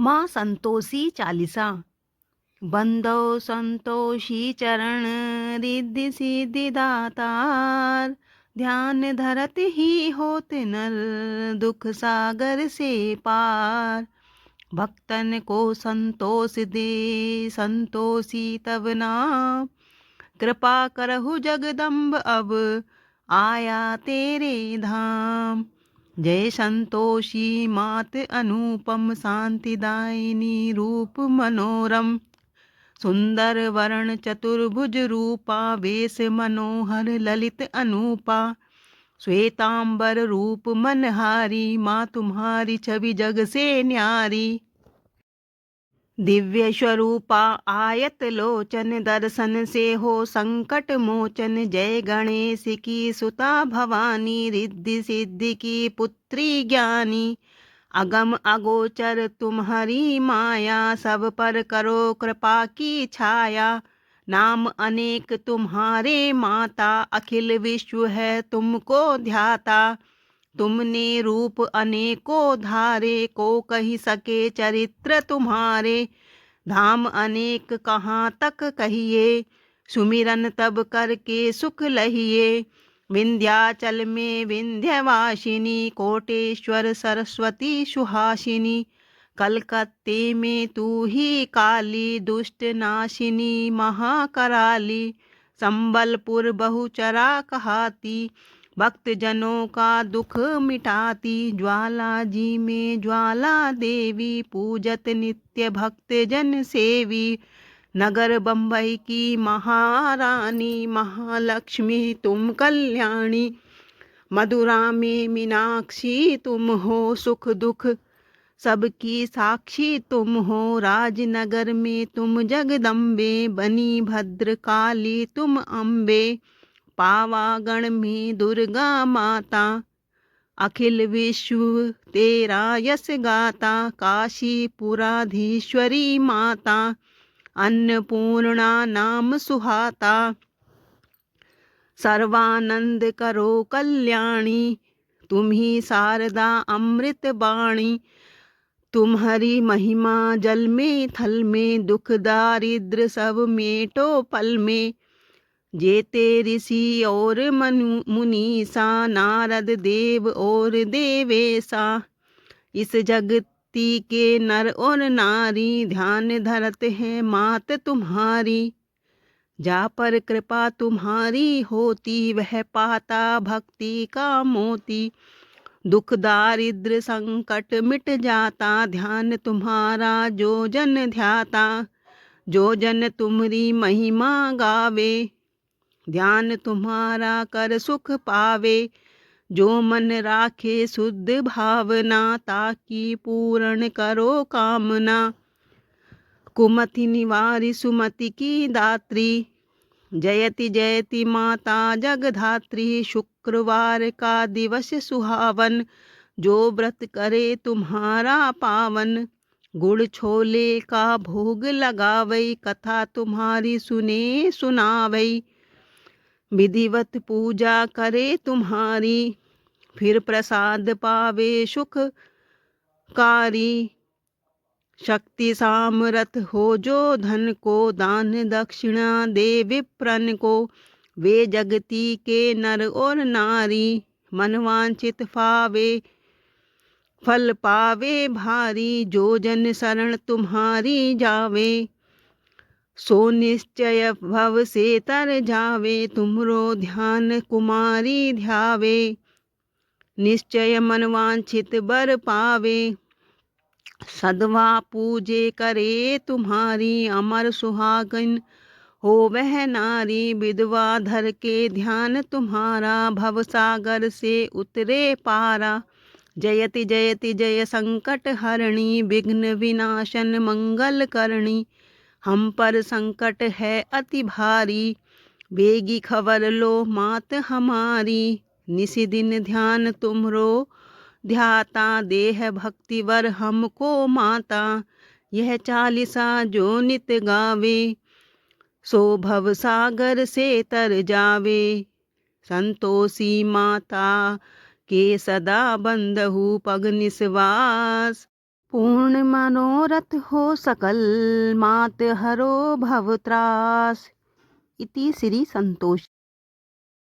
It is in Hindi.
माँ संतोषी चालीसा। बंदो संतोषी चरण, रिद्धि सिद्धि दातार। ध्यान धरत ही होत नर, दुख सागर से पार। भक्तन को संतोष दे, संतोषी तब नाम। कृपा करहु जगदम्ब अब, आया तेरे धाम। जय संतोषी मात अनुपम, शांतिदायिनी रूप मनोरम। सुंदर वरण चतुर्भुज रूपा, वेश मनोहर ललित अनूपा। श्वेतांबर रूप मनहारी, माँ तुम्हारी छवि जग से न्यारी। दिव्य स्वरूपा आयत लोचन, दर्शन से हो संकट मोचन। जय गणेश की सुता भवानी, रिद्धि सिद्धि की पुत्री ज्ञानी। अगम अगोचर तुम्हारी माया, सब पर करो कृपा की छाया। नाम अनेक तुम्हारे माता, अखिल विश्व है तुमको ध्याता। तुमने रूप अनेकों धारे, को कही सके चरित्र तुम्हारे। धाम अनेक कहाँ तक कहिए, सुमिरन तब करके सुख लहिए। विंध्याचल में विंध्यवासिनी, कोटेश्वर सरस्वती सुहासिनी। कलकत्ते में तू ही काली, दुष्ट नाशिनी महाकराली। संबलपुर बहुचरा कहाती, भक्त जनों का दुख मिटाती। ज्वाला जी में ज्वाला देवी, पूजत नित्य भक्त जन सेवी। नगर बम्बई की महारानी, महालक्ष्मी तुम कल्याणी। मधुरा में मीनाक्षी तुम हो, सुख दुख सबकी साक्षी तुम हो। राजनगर में तुम जगदम्बे, बनी भद्र काली तुम अम्बे। पावागढ़ में दुर्गा माता, अखिल विश्व तेरा यश गाता। काशीपुराधीश्वरी माता, अन्नपूर्णा नाम सुहाता। सर्वानंद करो कल्याणी, तुम्ही शारदा अमृत बाणी। तुम्हारी महिमा जल में थल में, दुख दारिद्र सब मेटो पल में। जेते ऋषि और मुनीसा, नारद देव और देवेशा। इस जगती के नर और नारी, ध्यान धरत है मात तुम्हारी। जा पर कृपा तुम्हारी होती, वह पाता भक्ति का मोती। दुख दारिद्र संकट मिट जाता, ध्यान तुम्हारा जो जन ध्याता। जो जन तुम्हारी महिमा गावे, ध्यान तुम्हारा कर सुख पावे। जो मन राखे शुद्ध भावना, ताकि पूर्ण करो कामना। कुमति निवारी सुमति की दात्री, जयति जयति माता जगधात्री। शुक्रवार का दिवस सुहावन, जो व्रत करे तुम्हारा पावन। गुड़ छोले का भोग लगावई, कथा तुम्हारी सुने सुनावई। विधिवत पूजा करे तुम्हारी, फिर प्रसाद पावे सुखकारी। शक्ति सामर्थ हो जो धन को, दान दक्षिणा दे विप्रन को। वे जगती के नर और नारी, मनवांचित पावे फल पावे भारी। जो जन शरण तुम्हारी जावे, सो निश्चय भव से तर जावे। तुमरो ध्यान कुमारी ध्यावे, निश्चय मनवांछित बर पावे। सदवा पूजे करे तुम्हारी, अमर सुहागन हो वह नारी। विधवा धर के ध्यान तुम्हारा, भव सागर से उतरे पारा। जयति जयति जय संकट हरणी, विघ्न विनाशन मंगल करणी। हम पर संकट है अति भारी, बेगी खबर लो मात हमारी। निसी दिन ध्यान तुमरो ध्याता, देह भक्ति वर हमको माता। यह चालीसा जो नित गावे, सो भव सागर से तर जावे। संतोषी माता के सदा बंधहु पग निस्वास, पूर्ण मनोरथ हो सकल, मात हरो भव त्रास। इति श्री संतोष।